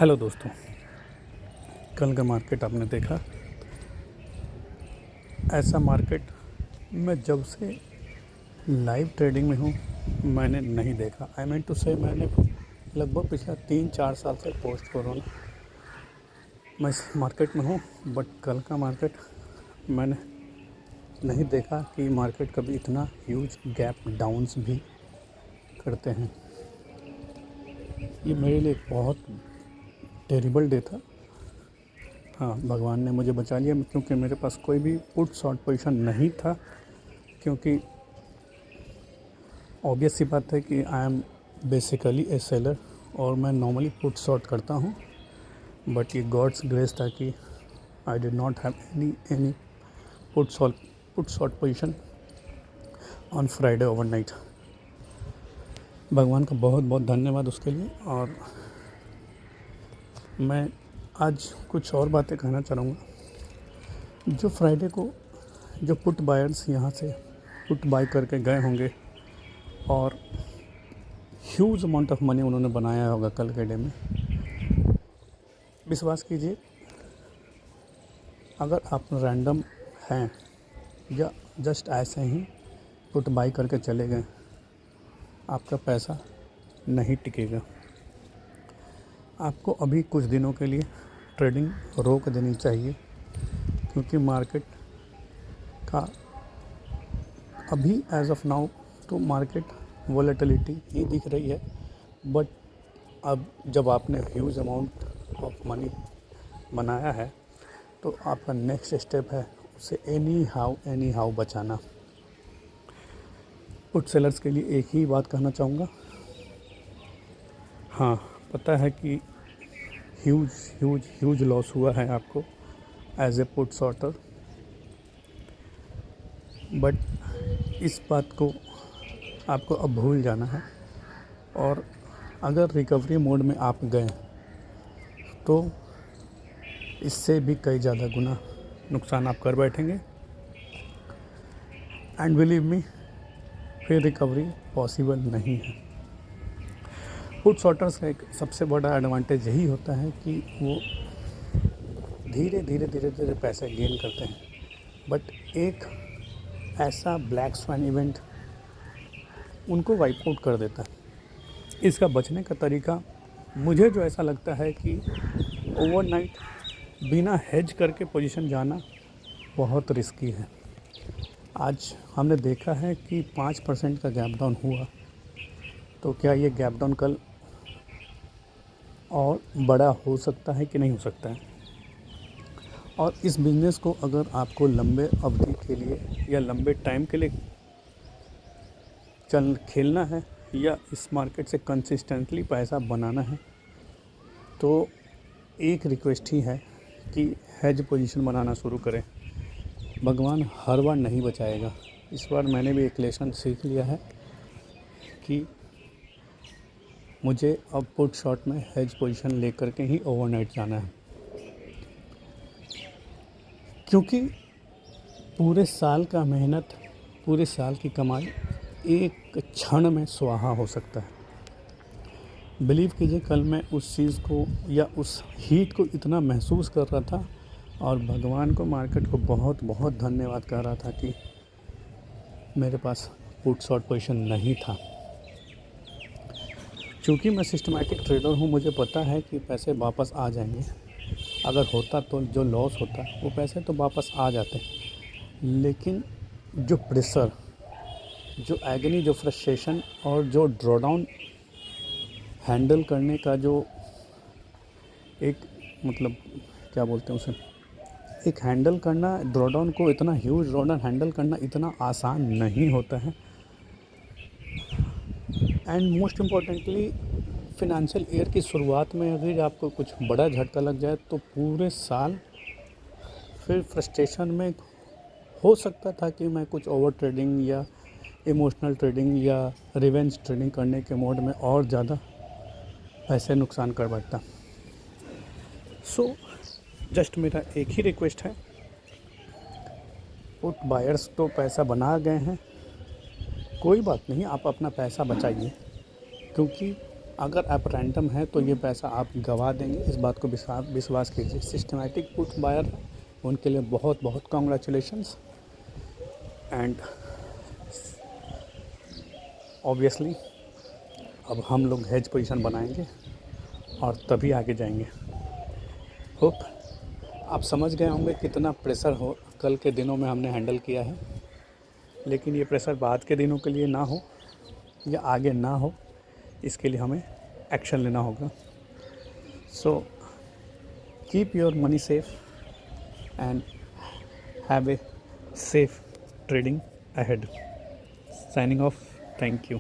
Hello दोस्तों, कल का मार्केट आपने देखा। ऐसा मार्केट मैं जब से लाइव ट्रेडिंग में हूँ मैंने नहीं देखा। आई मीन टू से मैंने लगभग पिछला 3-4 साल से पोस्ट कोरोना मैं इस मार्केट में हूँ, बट कल का मार्केट मैंने नहीं देखा कि मार्केट कभी इतना ह्यूज गैप डाउन्स भी करते हैं। ये मेरे लिए एक बहुत टेरिबल डे था। हाँ, भगवान ने मुझे बचा लिया क्योंकि मेरे पास कोई भी पुट शॉर्ट पोजीशन नहीं था, क्योंकि ऑब्वियस सी बात है कि I am basically A seller और मैं नॉर्मली पुट शॉर्ट करता हूँ। बट ये गॉड्स ग्रेस था कि I did not have any put short position on Friday overnight. भगवान का बहुत बहुत धन्यवाद उसके लिए। और मैं आज कुछ और बातें कहना चाहूँगा। जो फ्राइडे को जो पुट बायर्स यहाँ से पुट बाय करके गए होंगे और ह्यूज अमाउंट ऑफ मनी उन्होंने बनाया होगा कल के डे में, विश्वास कीजिए, अगर आप रैंडम हैं या जस्ट ऐसे ही पुट बाय करके चले गए, आपका पैसा नहीं टिकेगा। आपको अभी कुछ दिनों के लिए ट्रेडिंग रोक देनी चाहिए, क्योंकि मार्केट का अभी एज ऑफ नाउ तो मार्केट वॉलेटिलिटी ही दिख रही है। बट अब जब आपने ह्यूज अमाउंट ऑफ मनी बनाया है तो आपका नेक्स्ट स्टेप है उसे एनी हाउ बचाना। पुट सेलर्स के लिए एक ही बात कहना चाहूँगा। हाँ, पता है कि ह्यूज लॉस हुआ है आपको as a put shorter, but इस बात को आपको अब भूल जाना है। और अगर रिकवरी मोड में आप गए तो इससे भी कई ज़्यादा गुना नुकसान आप कर बैठेंगे। एंड बिलीव मी, फिर रिकवरी पॉसिबल नहीं है। पुट शॉर्टर्स का एक सबसे बड़ा एडवांटेज यही होता है कि वो धीरे धीरे पैसे गेन करते हैं, बट एक ऐसा ब्लैक स्वान इवेंट उनको वाइप आउट कर देता है। इसका बचने का तरीका मुझे जो ऐसा लगता है कि ओवरनाइट बिना हेज करके पोजीशन जाना बहुत रिस्की है। आज हमने देखा है कि 5% का गैप डाउन हुआ, तो क्या ये गैप डाउन कल और बड़ा हो सकता है कि नहीं हो सकता है। और इस बिज़नेस को अगर आपको लंबे अवधि के लिए या लंबे टाइम के लिए खेलना है या इस मार्केट से कंसिस्टेंटली पैसा बनाना है, तो एक रिक्वेस्ट ही है कि हेज पोजीशन बनाना शुरू करें। भगवान हर बार नहीं बचाएगा। इस बार मैंने भी एक लेसन सीख लिया है कि मुझे अब पुट शॉर्ट में हेज पोजीशन लेकर के ही ओवरनाइट जाना है, क्योंकि पूरे साल का मेहनत, पूरे साल की कमाई एक क्षण में स्वाहा हो सकता है। बिलीव कीजिए, कल मैं उस चीज़ को या उस हीट को इतना महसूस कर रहा था और भगवान को, मार्केट को बहुत बहुत धन्यवाद कर रहा था कि मेरे पास पुट शॉर्ट पोजीशन नहीं था। चूँकि मैं सिस्टमैटिक ट्रेडर हूँ, मुझे पता है कि पैसे वापस आ जाएंगे। अगर होता तो जो लॉस होता वो पैसे तो वापस आ जाते, लेकिन जो प्रेशर, जो एगनी, जो फ्रस्ट्रेशन और जो ड्रॉडाउन हैंडल करने का जो एक मतलब क्या बोलते हैं उसे, एक हैंडल करना, ड्रॉडाउन को, इतना ह्यूज ड्रॉडाउन हैंडल करना इतना आसान नहीं होता है। And most importantly, financial year की शुरुआत में अगर आपको कुछ बड़ा झटका लग जाए तो पूरे साल फिर फ्रस्ट्रेशन में हो सकता था कि मैं कुछ ओवर ट्रेडिंग या इमोशनल ट्रेडिंग या रिवेंज ट्रेडिंग करने के मोड में और ज़्यादा पैसे नुकसान कर बैठता। सो जस्ट मेरा एक ही रिक्वेस्ट है, पुट बायर्स तो पैसा बना गए हैं, कोई बात नहीं, आप अपना पैसा बचाइए, क्योंकि अगर आप रैंडम है तो ये पैसा आप गवा देंगे, इस बात को विश्वास कीजिए। सिस्टमैटिक पुट बायर उनके लिए बहुत बहुत कॉन्ग्रेचुलेशंस। एंड ऑब्वियसली अब हम लोग हेज पोजीशन बनाएंगे और तभी आगे जाएंगे। होप आप समझ गए होंगे कितना प्रेशर हो कल के दिनों में हमने हैंडल किया है, लेकिन ये प्रेशर बाद के दिनों के लिए ना हो या आगे ना हो, इसके लिए हमें एक्शन लेना होगा। So keep your money safe and have a safe trading ahead. Signing off. Thank you.